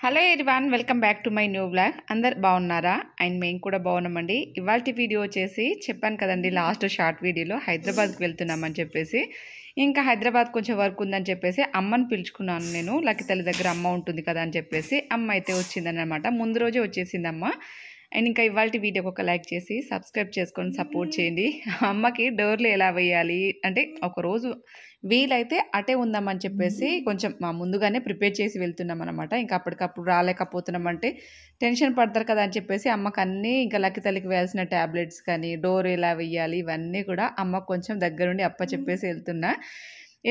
Hello everyone, welcome back to my new vlog. అందరు బాగున్నారా? And మేము కూడా బాగున్నామండి. ఇవాల్టి వీడియో వచ్చేసి చెప్పాను కదండి, లాస్ట్ షార్ట్ వీడియోలో హైదరాబాద్కి వెళ్తున్నామని చెప్పేసి. ఇంకా హైదరాబాద్ కొంచెం వర్క్ ఉందని చెప్పేసి అమ్మని పిలుచుకున్నాను నేను. లక్కితల్లి దగ్గర అమ్మ ఉంటుంది కదా అని చెప్పేసి అమ్మ అయితే వచ్చిందని అనమాట. ముందు రోజే వచ్చేసింది అమ్మ. అండ్ ఇంకా ఇవాల్టి వీడియోకి ఒక లైక్ చేసి సబ్స్క్రైబ్ చేసుకొని సపోర్ట్ చేయండి. అమ్మకి డోర్లు ఎలా వేయాలి అంటే ఒకరోజు వీలైతే అటే ఉందామని చెప్పేసి కొంచెం ముందుగానే ప్రిపేర్ చేసి వెళ్తున్నాం అనమాట. ఇంకా అప్పటికప్పుడు రాలేకపోతున్నామంటే టెన్షన్ పడతారు కదా అని చెప్పేసి అమ్మకి అన్నీ ఇంకా లక్కితల్లికి వేయాల్సిన ట్యాబ్లెట్స్ కానీ డోర్ ఎలా వేయాలి ఇవన్నీ కూడా అమ్మకు కొంచెం దగ్గరుండి చెప్పేసి వెళ్తున్నా.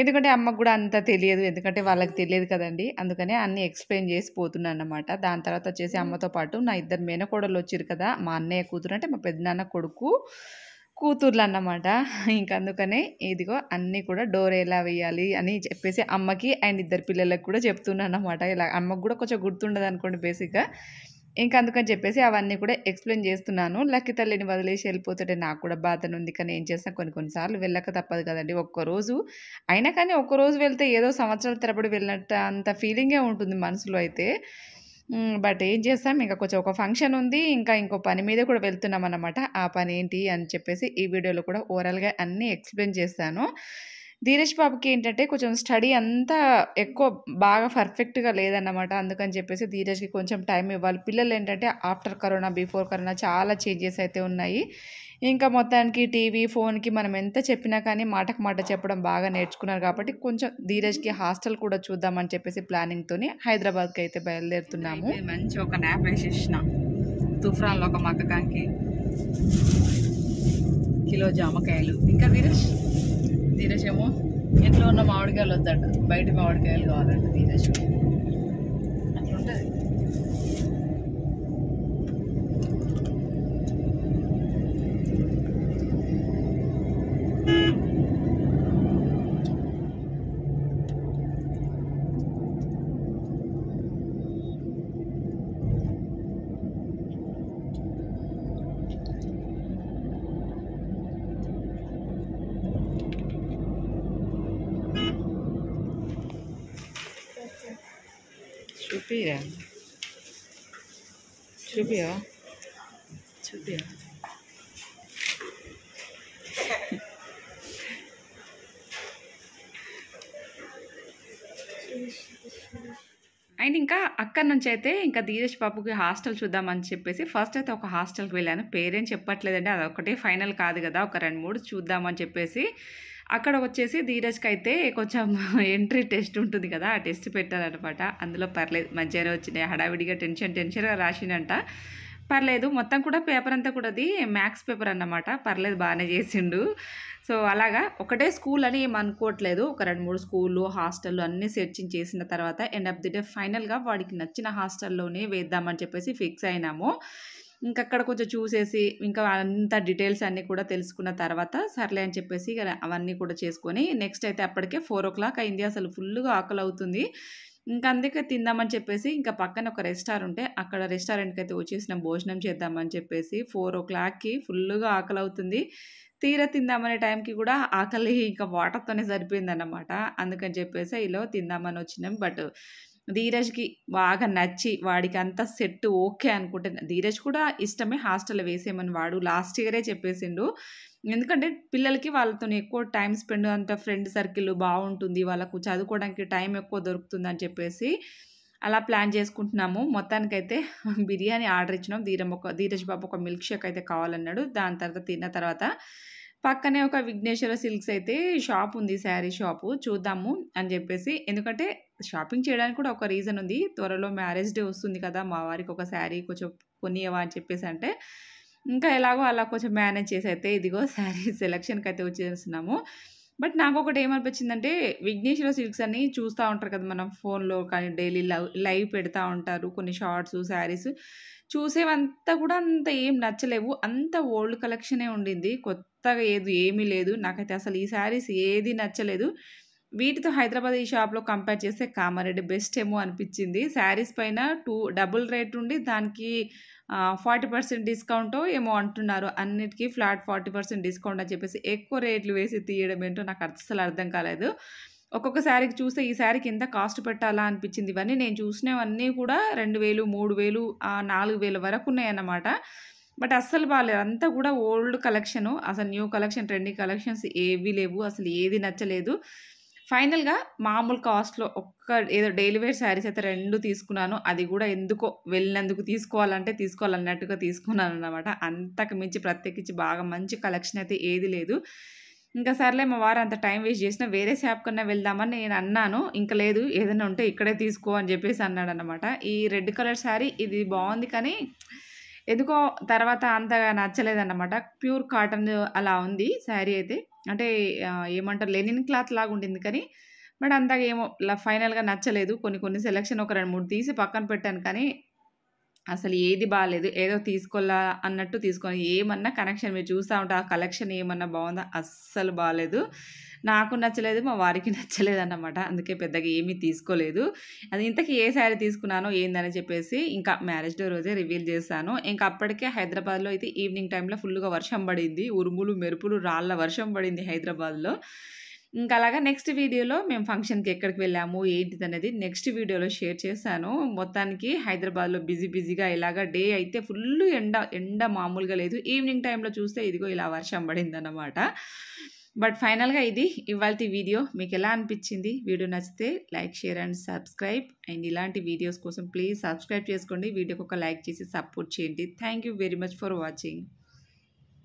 ఎందుకంటే అమ్మకు కూడా అంత తెలియదు, ఎందుకంటే వాళ్ళకి తెలియదు కదండి. అందుకనే అన్నీ ఎక్స్ప్లెయిన్ చేసి పోతున్నాను అనమాట. దాని తర్వాత వచ్చేసి అమ్మతో పాటు నా ఇద్దరు మేనకోడలు వచ్చారు కదా, మా అన్నయ్య కూతురు అంటే మా పెద్దనాన్న కొడుకు కూతుర్లు అన్నమాట. ఇంక అందుకనే ఇదిగో అన్నీ కూడా డోర్ ఎలా వేయాలి అని చెప్పేసి అమ్మకి అండ్ ఇద్దరు పిల్లలకు కూడా చెప్తున్నాను అనమాట. ఇలా అమ్మకు కూడా కొంచెం గుర్తుండదు అనుకోండి బేసిక్గా. ఇంకా అందుకని చెప్పేసి అవన్నీ కూడా ఎక్స్ప్లెయిన్ చేస్తున్నాను. లక్కితల్లిని వదిలేసి వెళ్ళిపోతుంటే నాకు కూడా బాధను ఉంది, కానీ ఏం చేస్తాను, కొన్నిసార్లు వెళ్ళక తప్పదు కదండి. ఒక్కరోజు అయినా కానీ ఒక్కరోజు వెళ్తే ఏదో సంవత్సరాల తరబడి వెళ్ళినట్టు అంత ఫీలింగే ఉంటుంది మనసులో అయితే. బట్ ఏం చేస్తాం, ఇంకా కొంచెం ఒక ఫంక్షన్ ఉంది, ఇంకా ఇంకో పని మీద కూడా వెళ్తున్నాం అన్నమాట. ఆ పని ఏంటి అని చెప్పేసి ఈ వీడియోలో కూడా ఓవరాల్గా అన్నీ ఎక్స్ప్లెయిన్ చేస్తాను. ధీరజ్ బాబుకి ఏంటంటే కొంచెం స్టడీ అంతా ఎక్కువ బాగా పర్ఫెక్ట్గా లేదన్నమాట. అందుకని చెప్పేసి ధీరజ్కి కొంచెం టైం ఇవ్వాలి. పిల్లలు ఏంటంటే ఆఫ్టర్ కరోనా బిఫోర్ కరోనా చాలా చేంజెస్ అయితే ఉన్నాయి. ఇంకా మొత్తానికి టీవీ ఫోన్కి మనం ఎంత చెప్పినా కానీ మాటకు మాట చెప్పడం బాగా నేర్చుకున్నారు కాబట్టి కొంచెం ధీరజ్కి హాస్టల్ కూడా చూద్దామని చెప్పేసి ప్లానింగ్తోని హైదరాబాద్కి అయితే బయలుదేరుతున్నాము. మంచి ఒక నాప్ వేసేసిన తుఫ్రాన్లో ఒక మక్కకానికి కిలో జామకాయలు. ఇంకా ధీరజ్ ఏమో ఇంట్లో ఉన్న మామిడికాయలు వద్దంట, బయట మామిడికాయలు కావాలంట ధీరజ్. అట్లుంటుంది. చూపిరా చూపియా చూపియా. అండ్ ఇంకా అక్కడి నుంచి అయితే ఇంకా ధీరజ్ బాబుకి హాస్టల్ చూద్దామని చెప్పేసి ఫస్ట్ అయితే ఒక హాస్టల్కి వెళ్ళాను. పేరేం చెప్పట్లేదండి, అదొకటే ఫైనల్ కాదు కదా, ఒక 2-3 చూద్దామని చెప్పేసి అక్కడ వచ్చేసి ధీరజ్కి అయితే కొంచెం ఎంట్రీ టెస్ట్ ఉంటుంది కదా, ఆ టెస్ట్ పెట్టారనమాట. అందులో పర్లేదు మంచిగానే వచ్చినాయి. హడావిడిగా టెన్షన్గా రాసిండంట. పర్లేదు, మొత్తం కూడా పేపర్ అంతా కూడా అది మ్యాథ్స్ పేపర్ అన్నమాట. పర్లేదు, బాగానే చేసిండు. సో అలాగా ఒకటే స్కూల్ అని ఏం అనుకోవట్లేదు, ఒక 2-3 స్కూళ్ళు హాస్టళ్ళు అన్నీ సెర్చింగ్ చేసిన తర్వాత ఎండ్ ఆఫ్ ది డే ఫైనల్గా వాడికి నచ్చిన హాస్టల్లోనే వేద్దామని చెప్పేసి ఫిక్స్ అయినాము. ఇంకక్కడ కొంచెం చూసేసి ఇంకా అంత డీటెయిల్స్ అన్నీ కూడా తెలుసుకున్న తర్వాత సర్లే అని చెప్పేసి అవన్నీ కూడా చేసుకొని నెక్స్ట్ అయితే అప్పటికే 4 o'clock అయింది. అసలు ఫుల్గా ఆకలి అవుతుంది. ఇంకా అందుకే తిందామని చెప్పేసి ఇంకా పక్కన ఒక రెస్టారెంట్, అక్కడ రెస్టారెంట్కి అయితే వచ్చేసిన భోజనం చేద్దామని చెప్పేసి 4 o'clockకి ఫుల్గా ఆకలి అవుతుంది. తీరా తిందామనే టైంకి కూడా ఆకలి ఇంకా వాటర్తోనే సరిపోయిందన్నమాట. అందుకని చెప్పేసి ఇలా తిందామని వచ్చినాం. బట్ ధీరజ్కి బాగా నచ్చి వాడికి అంతా సెట్ ఓకే అనుకుంటే, ధీరజ్ కూడా ఇష్టమే హాస్టల్లో వేసేయమని వాడు లాస్ట్ ఇయరే చెప్పేసిండు. ఎందుకంటే పిల్లలకి వాళ్ళతో ఎక్కువ టైం స్పెండ్, అంత ఫ్రెండ్ సర్కిల్ బాగుంటుంది, వాళ్ళకు చదువుకోవడానికి టైం ఎక్కువ దొరుకుతుంది అని చెప్పేసి అలా ప్లాన్ చేసుకుంటున్నాము. మొత్తానికైతే బిర్యానీ ఆర్డర్ ఇచ్చినాం. ధీరజ్ బాబు ఒక మిల్క్ షేక్ అయితే కావాలన్నాడు. దాని తర్వాత తిన్న తర్వాత పక్కనే ఒక విఘ్నేశ్వర సిల్క్స్ అయితే షాప్ ఉంది, శారీ షాపు, చూద్దాము అని చెప్పేసి. ఎందుకంటే షాపింగ్ చేయడానికి కూడా ఒక రీజన్ ఉంది. త్వరలో మ్యారేజ్ డే వస్తుంది కదా, మా వారికి ఒక శారీ కొంచెం కొనియవా అని చెప్పేసి అంటే ఇంకా ఎలాగో అలా కొంచెం మేనేజ్ చేసి అయితే ఇదిగో శారీ సెలక్షన్కి అయితే వచ్చేస్తున్నాము. బట్ నాకు ఒకటి ఏమనిపించిందంటే, విఘ్నేశ్వర సిల్క్స్ అని చూస్తూ ఉంటారు కదా మనం ఫోన్లో కానీ, డైలీ లైవ్ పెడతా ఉంటారు కొన్ని షార్ట్స్ శారీస్. చూసేవంతా కూడా అంత ఏం నచ్చలేవు, అంత ఓల్డ్ కలెక్షనే ఉండింది, కొత్తగా ఏమీ లేదు. నాకైతే అసలు ఈ శారీస్ ఏది నచ్చలేదు. వీటితో హైదరాబాద్ ఈ షాప్లో కంపేర్ చేస్తే కామారెడ్డి బెస్ట్ ఏమో అనిపించింది. శారీస్ పైన డబుల్ రేట్ ఉండి దానికి 40% డిస్కౌంటో ఏమో అంటున్నారు. అన్నిటికీ ఫ్లాట్ 40% డిస్కౌంట్ అని చెప్పేసి ఎక్కువ రేట్లు వేసి తీయడం ఏంటో నాకు అస్సలు అర్థం కాలేదు. ఒక్కొక్క శారీకి చూస్తే ఈ శారీకి ఎంత కాస్ట్ పెట్టాలా అనిపించింది. ఇవన్నీ నేను చూసినవన్నీ కూడా 2000, 3000 4000 వరకు ఉన్నాయన్నమాట. బట్ అస్సలు బాలేదు. అంతా కూడా ఓల్డ్ కలెక్షను. అసలు న్యూ కలెక్షన్, ట్రెండీ కలెక్షన్స్ ఏవి లేవు. అసలు ఏది నచ్చలేదు. ఫైనల్‌గా మామూలు కాస్ట్‌లో ఏదో డైలీ వేర్ శారీస్ అయితే 2 తీసుకున్నాను. అది కూడా ఎందుకో వెళ్ళినందుకు తీసుకోవాలంటే తీసుకోవాలన్నట్టుగా తీసుకున్నానన్నమాట. అంతకు మించి ప్రత్యేకించి బాగా మంచి కలెక్షన్ అయితే ఏది లేదు. ఇంకా సర్లే మా వారు అంత టైం వేస్ట్ చేసినా వేరే షాప్ కన్నా వెళ్దామని నేను అన్నాను. ఇంక లేదు ఏదైనా ఉంటే ఇక్కడే తీసుకో అని చెప్పేసి అన్నాడన్నమాట. ఈ రెడ్ కలర్ శారీ ఇది బావుంది కానీ ఎందుకో తర్వాత అంతగా నచ్చలేదన్నమాట. ప్యూర్ కాటన్ అలా ఉంది శారీ అయితే. అంటే ఏమంటారు లెనిన్ క్లాత్ లాగా ఉండింది కానీ బట్ అంతగా ఏమో ఫైనల్‌గా నచ్చలేదు. కొన్ని కొన్ని సెలక్షన్ ఒక 2, 3 తీసి పక్కన పెట్టాను కానీ అసలు ఏది బాలేదు. ఏదో తీసుకోలా అన్నట్టు తీసుకొని ఏమన్నా కనెక్షన్ మీరు చూస్తా ఉంటే ఆ కలెక్షన్ ఏమన్నా బావుందా? అస్సలు బాలేదు. నాకు నచ్చలేదు. మా వారికి నచ్చలేదన్నమాట. అందుకే పెద్దగా ఏమీ తీసుకోలేదు. అది ఇంతకీ ఏ శారీ తీసుకున్నానో ఏందని చెప్పేసి ఇంకా మ్యారేజ్ డే రోజే రివీల్ చేశాను. ఇంకా అప్పటికే హైదరాబాద్‌లో అయితే ఈవినింగ్ టైమ్‌లో ఫుల్‌గా వర్షం పడింది. ఉరుములు, మెరుపులు, రాళ్ళ వర్షం పడింది హైదరాబాద్‌లో. ఇంకా అలాగా నెక్స్ట్ వీడియోలో మేము ఫంక్షన్‌కి ఎక్కడికి వెళ్ళాము, ఏంటిదనేది నెక్స్ట్ వీడియోలో షేర్ చేశాను. మొత్తానికి హైదరాబాద్‌లో బిజీగా ఇలాగా డే అయితే ఫుల్లు ఎండ మామూలుగా లేదు. ఈవినింగ్ టైమ్‌లో చూస్తే ఇదిగో ఇలా వర్షం పడిందనమాట. బట్ ఫైనల్‌గా ఇది ఇవాల్టి వీడియో. మీకెలా అనిపించింది? వీడియో నచ్చితే like, share and subscribe. And ఇలాంటి వీడియోస్ కోసం ప్లీజ్ సబ్స్క్రైబ్ చేసుకోండి. వీడియోకి ఒక లైక్ చేసి సపోర్ట్ చేయండి. Thank you very much for watching.